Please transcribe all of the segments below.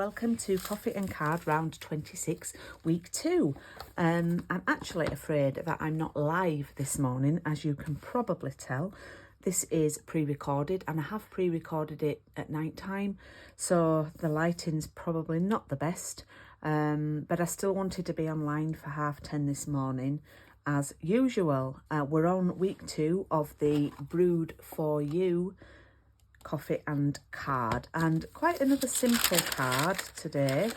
welcome to Coffee and Card Round 26, Week 2. I'm actually afraid that I'm not live this morning, as you can probably tell. This is pre-recorded, and I have pre-recorded it at night time, so the lighting's probably not the best, but I still wanted to be online for 10:30 this morning. As usual, we're on Week 2 of the Brewed For You Coffee and Card, and quite another simple card today,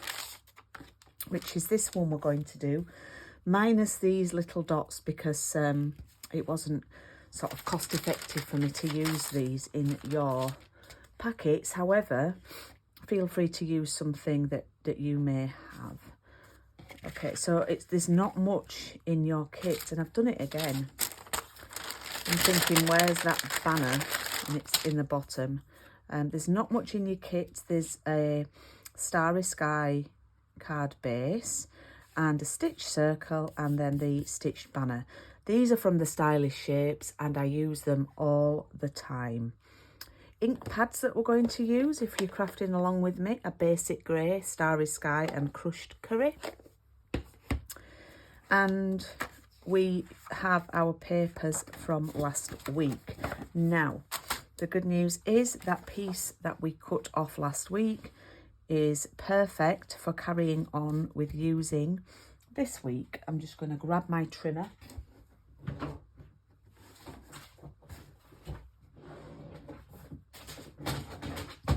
which is this one we're going to do, minus these little dots, because it wasn't sort of cost effective for me to use these in your packets. However, feel free to use something that you may have. Okay, so there's not much in your kit, and I've done it again. I'm thinking, where's that banner? And it's in the bottom. There's not much in your kit. There's a Starry Sky card base and a stitch circle, and then the stitched banner. These are from the Stylish Shapes, and I use them all the time. Ink pads that we're going to use, if you're crafting along with me, are Basic Grey, Starry Sky and Crushed Curry. And we have our papers from last week. Now, the good news is that piece that we cut off last week is perfect for carrying on with using this week. I'm just going to grab my trimmer.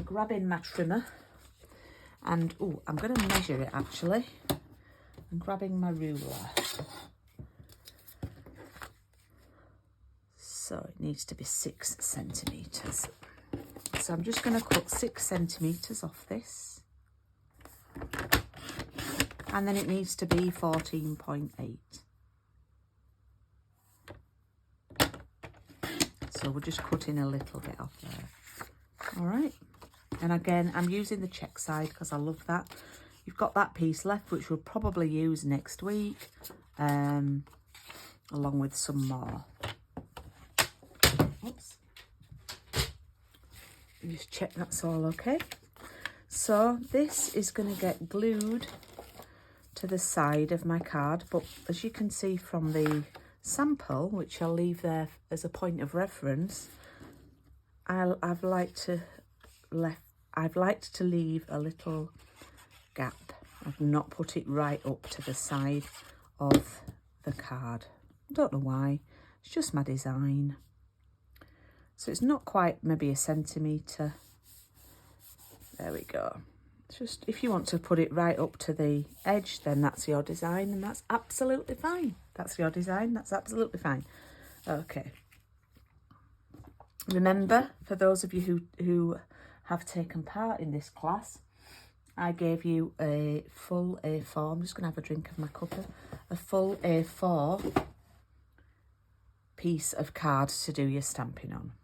Grabbing my trimmer, and I'm going to measure it actually. I'm grabbing my ruler. So it needs to be 6 centimetres. So I'm just going to cut 6 centimetres off this. And then it needs to be 14.8. So we're just cutting a little bit off there. All right. And again, I'm using the check side because I love that. You've got that piece left, which we'll probably use next week, along with some more. Oops. Just check that's all okay. So this is going to get glued to the side of my card, but as you can see from the sample, which I'll leave there as a point of reference, I've liked to leave a little gap. I've not put it right up to the side of the card. I don't know why, it's just my design. So it's not quite maybe a centimetre. There we go. It's just, if you want to put it right up to the edge, then that's your design, and that's absolutely fine. That's your design, that's absolutely fine. Okay. Remember, for those of you who have taken part in this class, I gave you a full A4. I'm just going to have a drink of my cuppa. A full A4 piece of card to do your stamping on.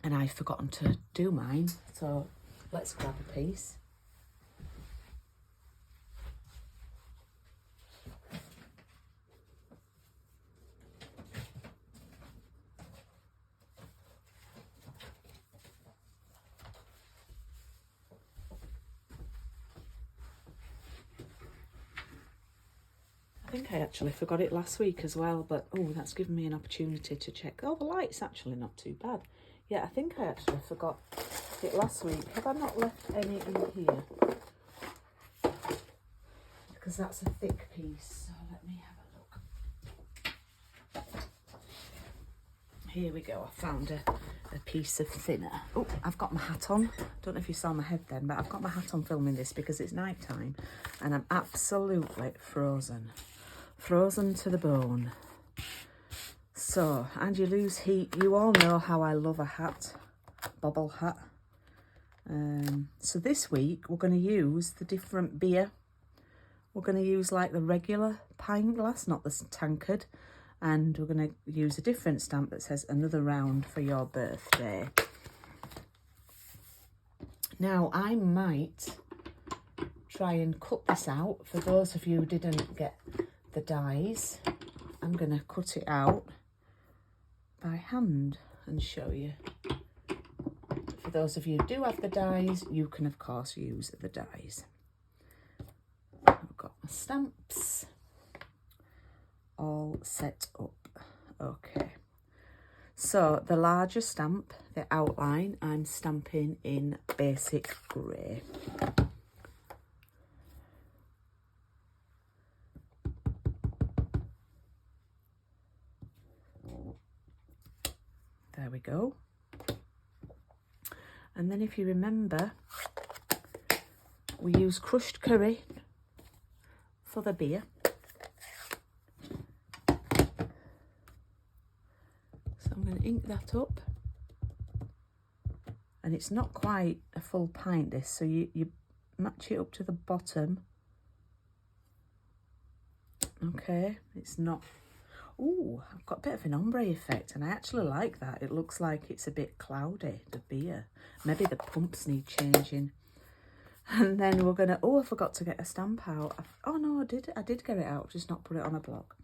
And I've forgotten to do mine, so let's grab a piece. I think I actually forgot it last week as well, but that's given me an opportunity to check. The light's actually not too bad. Yeah, I think I actually forgot it last week. Have I not left any in here? Because that's a thick piece, so let me have a look. Here we go, I found a piece of thinner. Oh, I've got my hat on. Don't know if you saw my head then, but I've got my hat on filming this because it's night time and I'm absolutely frozen. Frozen to the bone. So, and you lose heat. You all know how I love a hat, bobble hat. So this week we're going to use the different beer. We're going to use like the regular pint glass, not the tankard. And we're going to use a different stamp that says another round for your birthday. Now I might try and cut this out. For those of you who didn't get the dies, I'm going to cut it out by hand and show you. For those of you who do have the dies, you can of course use the dies. I've got my stamps all set up. Okay, so the larger stamp, the outline, I'm stamping in basic grey. There we go. And then if you remember, we use crushed curry for the beer. So I'm going to ink that up. And it's not quite a full pint this, so you match it up to the bottom. Okay, it's not... Ooh, I've got a bit of an ombre effect, and I actually like that. It looks like it's a bit cloudy, the beer. Maybe the pumps need changing. And then we're going to... Oh, I forgot to get a stamp out. Oh, no, I did get it out, just not put it on a block.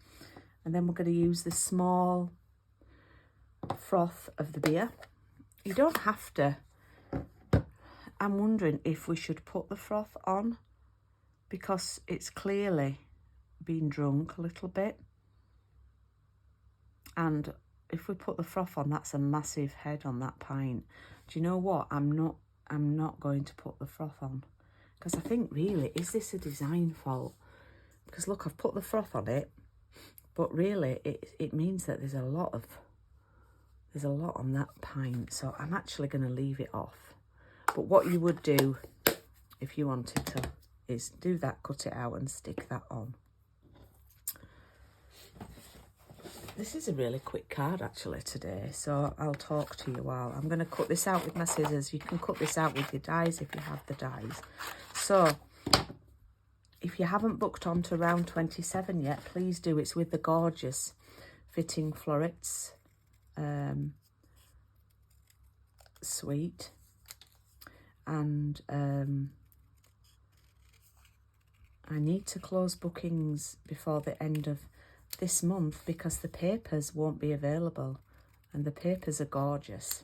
And then we're going to use the small froth of the beer. You don't have to. I'm wondering if we should put the froth on, because it's clearly been drunk a little bit. And if we put the froth on, that's a massive head on that pint. Do you know what? I'm not going to put the froth on, because I think, really, is this a design fault? Because look, I've put the froth on it, but really it means that there's a lot on that pint. So I'm actually going to leave it off. But what you would do if you wanted to is do that, cut it out and stick that on. This is a really quick card actually today, so I'll talk to you while I'm going to cut this out with my scissors. You can cut this out with your dies if you have the dies. So if you haven't booked on to round 27 yet, please do. It's with the gorgeous fitting florets suite, and I need to close bookings before the end of this month because the papers won't be available, and the papers are gorgeous.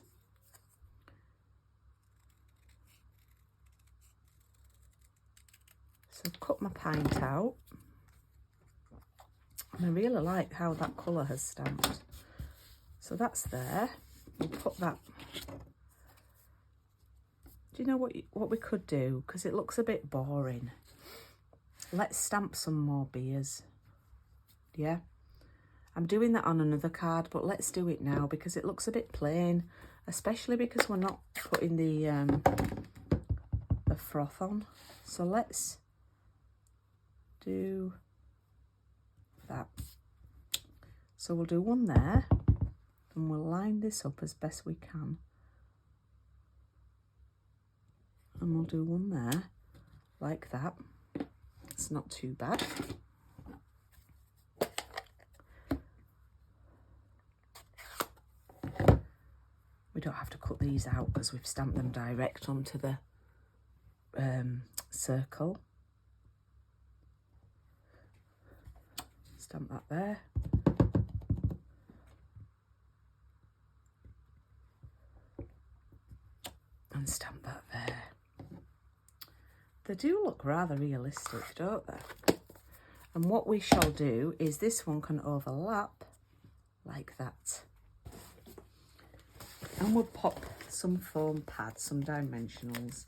So I've cut my pint out, and I really like how that colour has stamped. So that's there. We'll put that. Do you know what we could do? Because it looks a bit boring. Let's stamp some more beers. Yeah, I'm doing that on another card, but let's do it now because it looks a bit plain, especially because we're not putting the froth on. So let's do that. So we'll do one there, and we'll line this up as best we can, and we'll do one there like that. It's not too bad. We don't have to cut these out because we've stamped them direct onto the circle. Stamp that there. And stamp that there. They do look rather realistic, don't they? And what we shall do is this one can overlap like that. And we'll pop some foam pads, some dimensionals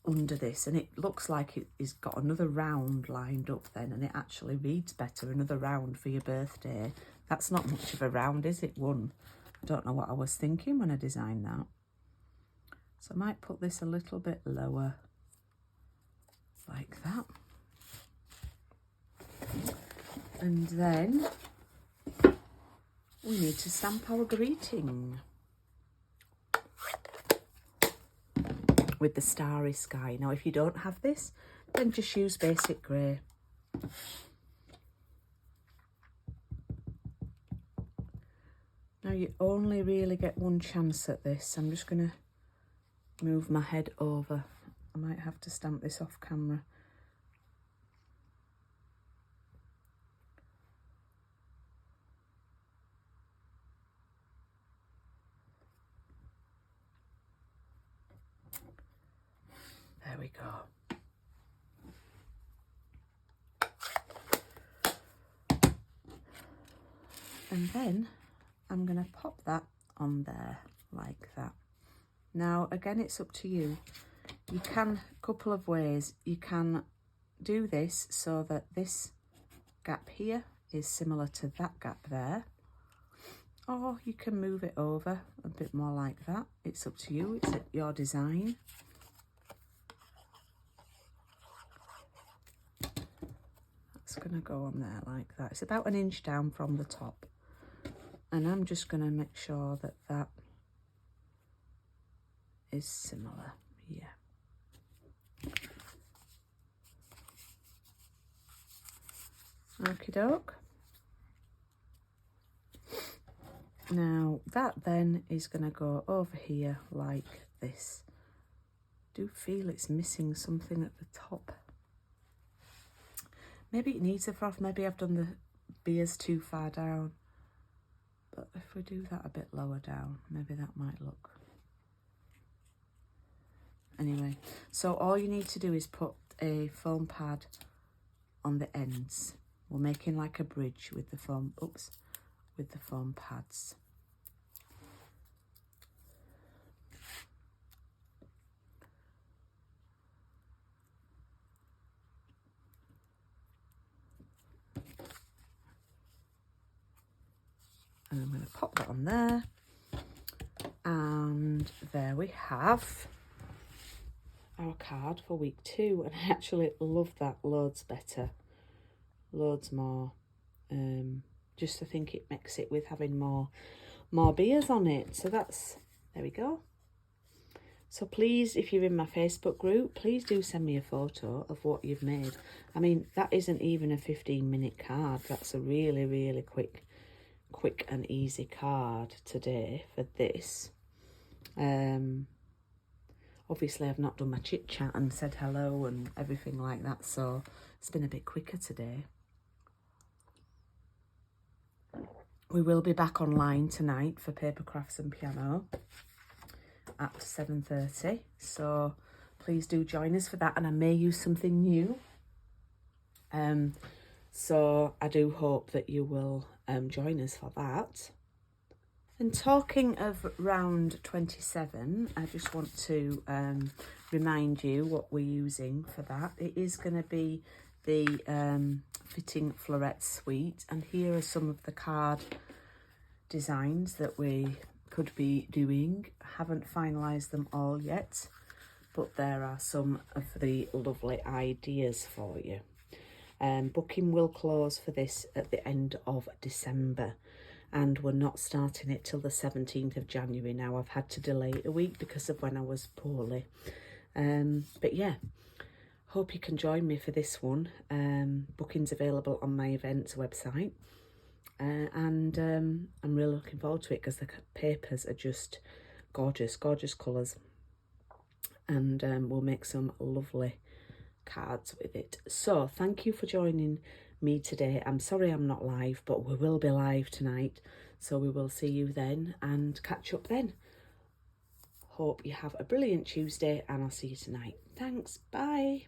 under this, and it looks like it's got another round lined up then, and it actually reads better, another round for your birthday. That's not much of a round, is it? One. I don't know what I was thinking when I designed that. So I might put this a little bit lower, like that. And then we need to stamp our greeting with the starry sky. Now, if you don't have this, then just use basic grey. Now, you only really get one chance at this. I'm just going to move my head over. I might have to stamp this off camera. we go. And then I'm going to pop that on there like that. Now, again, it's up to you. You can, a couple of ways, you can do this so that this gap here is similar to that gap there. Or you can move it over a bit more like that. It's up to you, it's your design. That's going to go on there like that. It's about 1 inch down from the top. And I'm just going to make sure that that is similar, yeah. Okie doke. Now that then is going to go over here like this. Do feel it's missing something at the top. Maybe it needs a froth, maybe I've done the beers too far down. But if we do that a bit lower down, maybe that might look. Anyway, so all you need to do is put a foam pad on the ends. We're making like a bridge with the foam, with the foam pads. And I'm going to pop that on there. And there we have our card for week 2. And I actually love that loads better. Loads more. Just I think it makes it with having more beers on it. So that's, there we go. So please, if you're in my Facebook group, please do send me a photo of what you've made. I mean, that isn't even a 15-minute card. That's a really, really quick and easy card today for this. Obviously I've not done my chit chat and said hello and everything like that, so it's been a bit quicker today. We will be back online tonight for paper crafts and piano at 7:30, so please do join us for that, and I may use something new. So I do hope that you will join us for that. And talking of round 27, I just want to remind you what we're using for that. It is going to be the Fitting Floret Suite, and here are some of the card designs that we could be doing. Haven't finalised them all yet, but there are some of the lovely ideas for you. Booking will close for this at the end of December, and we're not starting it till the 17th of January now. I've had to delay it a week because of when I was poorly. But yeah, hope you can join me for this one. Booking's available on my events website. And I'm really looking forward to it because the papers are just gorgeous, gorgeous colours. And we'll make some lovely cards with it. So thank you for joining me today. I'm sorry I'm not live, but we will be live tonight, so we will see you then and catch up then. Hope you have a brilliant Tuesday, and I'll see you tonight. Thanks, bye.